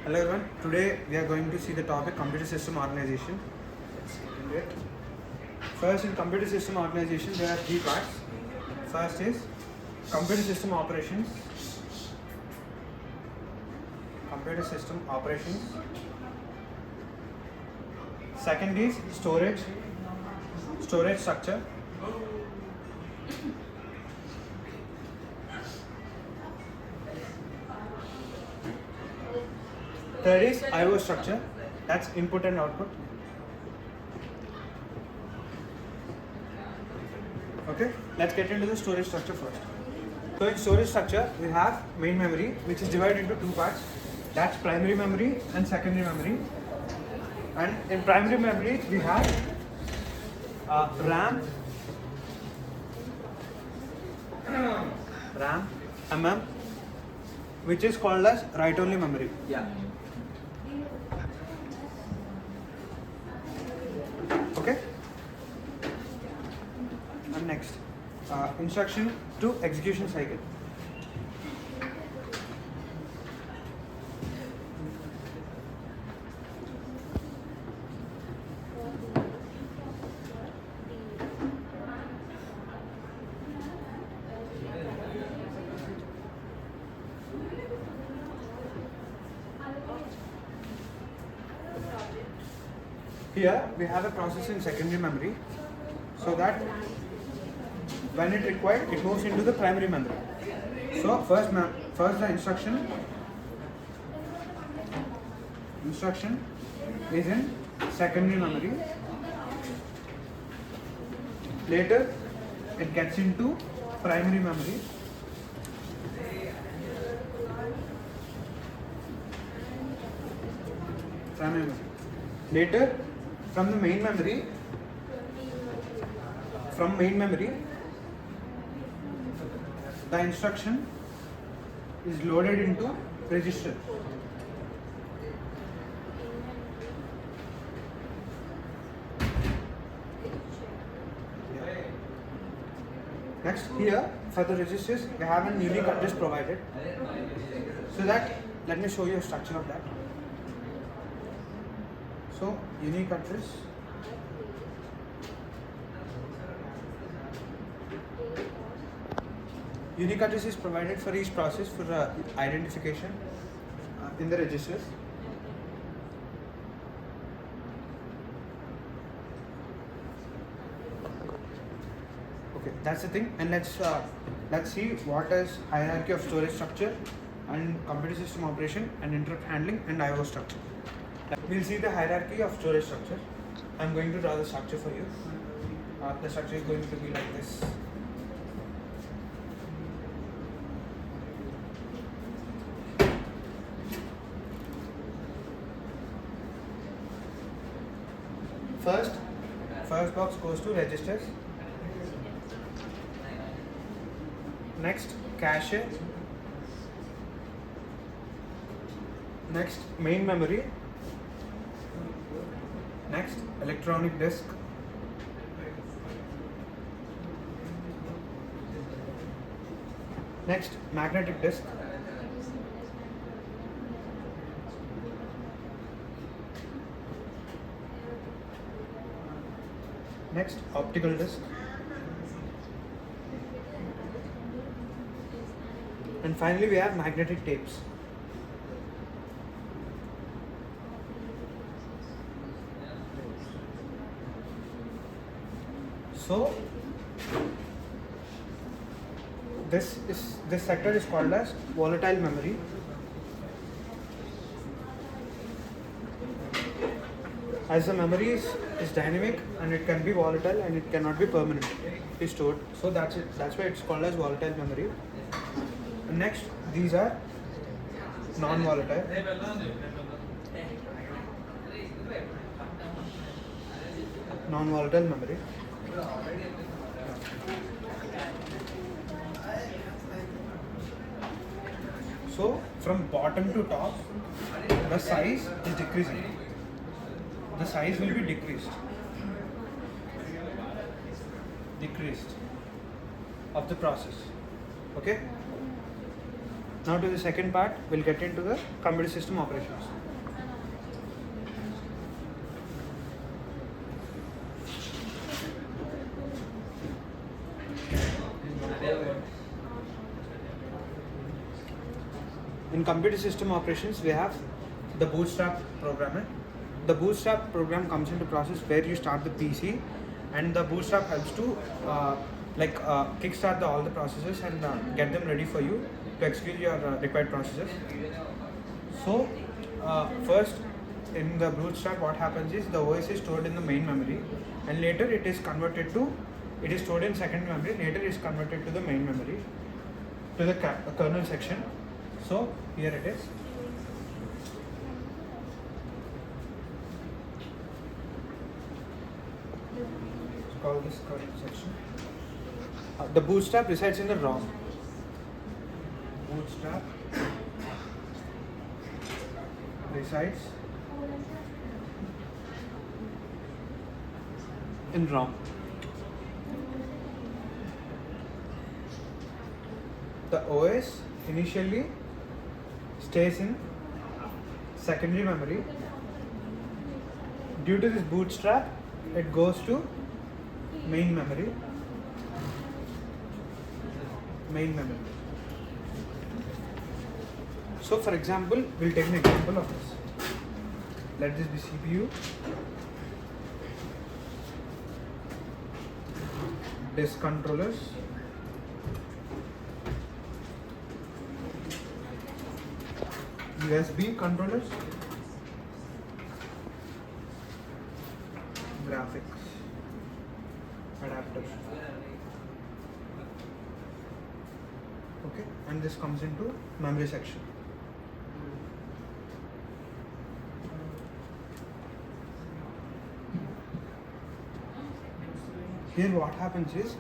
Hello everyone, today we are going to see the topic computer system organization. First, in computer system organization there are three parts. First is computer system operations. Computer system operations. Second is storage structure. Third is I/O structure, that's input and output. Okay, let's get into the storage structure first. So in storage structure, we have main memory, which is divided into two parts. That's primary memory and secondary memory. And in primary memory, we have RAM, MM, which is called as write-only memory. Yeah. Okay. And next, instruction to execution cycle. Here we have a process in secondary memory, so that when it required, it moves into the primary memory. So first the instruction is in secondary memory. Later it gets into primary memory. Later, from main memory, the instruction is loaded into register. Next, here for the registers, we have a unique address provided. So that, let me show you a structure of that. So, unique address. Unique address is provided for each process for identification in the registers. Okay, that's the thing. And let's see what is hierarchy of storage structure and computer system operation and interrupt handling and I/O structure. We'll see the hierarchy of storage structure. I'm going to draw the structure for you. The structure is going to be like this. First box goes to registers. Next, cache. Next, main memory. Next, electronic disk. Next, magnetic disk. Next, optical disk. And finally, we have magnetic tapes. So this sector is called as volatile memory. As the memory is dynamic and it can be volatile and it cannot be permanently stored. So that's it. That's why it's called as volatile memory. And next, these are non-volatile. Non-volatile memory. So from bottom to top, the size is decreasing. The size will be decreased of the process. Okay. Now to the second part, we'll get into the computer system operations. In computer system operations, we have the bootstrap programmer. The bootstrap program comes into process where you start the PC, and the bootstrap helps to kickstart all the processes and get them ready for you to execute your required processes. So first, in the bootstrap, what happens is the OS is stored in the main memory, and later it is stored in secondary memory. Later it is converted to the main memory, to the kernel section. So here it is. Let's call this kernel section. The bootstrap resides in the ROM. Bootstrap resides in ROM. The OS initially stays in secondary memory. Due to this bootstrap, it goes to main memory. So for example, we'll take an example of this. Let this be CPU. Disk controllers. USB controllers. Graphics adapter. Okay, and this comes into memory section. Here what happens is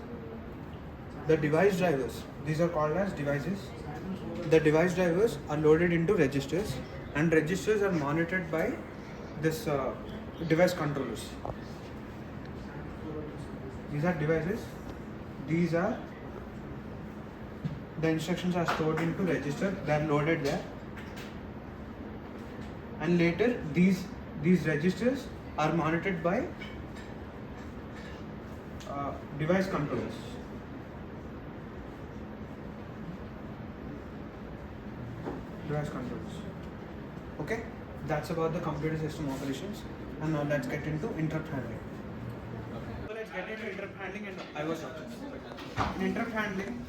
the device drivers, these are called as devices. The device drivers are loaded into registers, and registers are monitored by this device controllers. These are devices. These are the instructions are stored into register. They are loaded there, and later these registers are monitored by device controllers. Okay, that's about the computer system operations. And now let's get into interrupt handling. So let's get into interrupt handling and IO structures. In interrupt handling,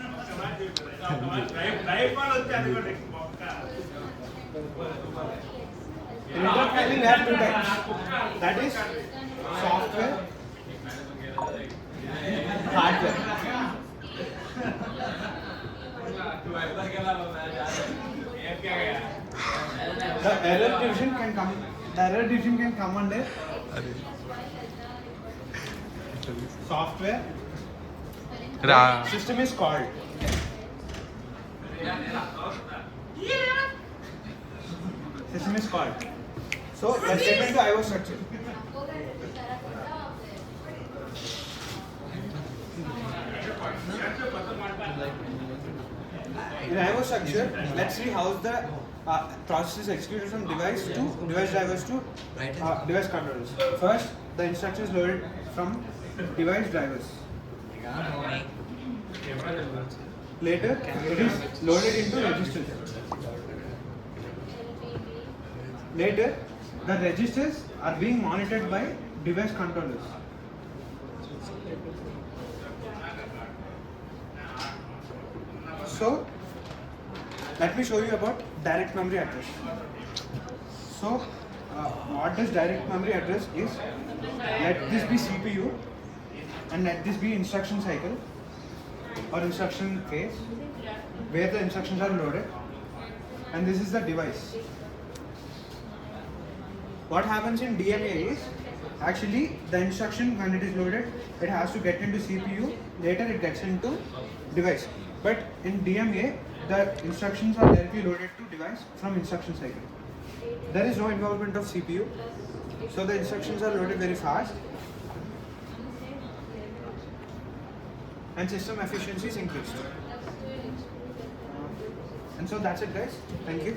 we have two types. That is software, hardware. The error division can come under software. The system is called. So let's get into IO structure. In IO structure, let's see how the process is executed from device to device drivers to device controllers. First, the instruction is loaded from device drivers. Later, it is loaded into registers. Later, the registers are being monitored by device controllers. So, let me show you about direct memory address. So, what does direct memory address is? Let this be CPU and let this be instruction cycle or instruction phase where the instructions are loaded, and this is the device. What happens in DMA is actually the instruction, when it is loaded, it has to get into CPU, later it gets into device. But in DMA, the instructions are directly loaded to device from instruction cycle. There is no involvement of CPU, so the instructions are loaded very fast and system efficiency is increased. And so that's it, guys. Thank you.